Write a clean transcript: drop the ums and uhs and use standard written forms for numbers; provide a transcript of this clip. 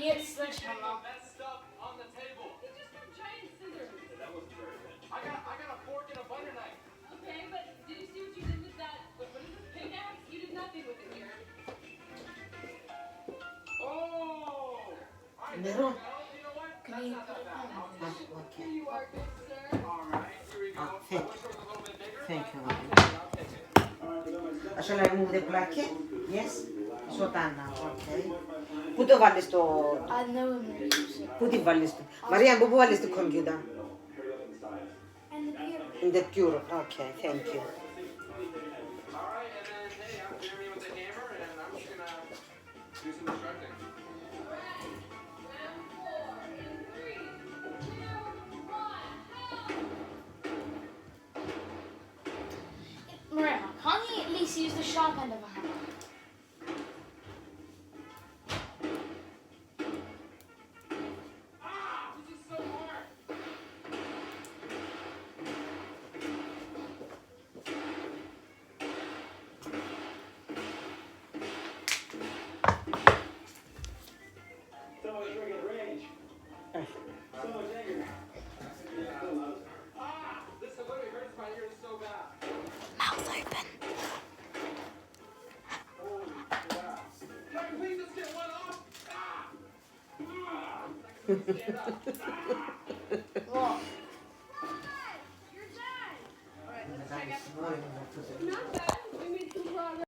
get sledgehammer. That stuff on the table. You just have giant scissors. That wasn't very good. I got a fork and a butter knife. Okay, but did you see what you did with that? What is this, pickaxe? You did nothing with it here. Oh! Alright, Meron. you know what? Can you put it on? Okay. Here you are, good sir. Alright, here we go. Ah, thank I wish it was a little bit bigger. Thank you. I'll take it. Shall I remove the placket? Yes? Σοτάνα, okay. Πού το βάλεις το... I know I'm gonna use it. Πού τη βάλεις το... Μαρία, πού βάλεις το computer? And the beer. In the pure. Okay, thank you. Alright, and then, hey, I'm Jeremy with the hammer, and I'm just gonna do some instructing. Round 4 in 3, 2, 1, Miranda, can't he at least use the sharp end of a hammer? Ah! This is so hard! So much friggin' rage. So much anger. Ah! This literally hurts my ears so bad. Mouth open. Holy crap. Can I please just get one off? Ah! Ah! I can stand up. What? You're done. Alright, let's try Magari again. si muore, non so se- Not bad. We made some progress.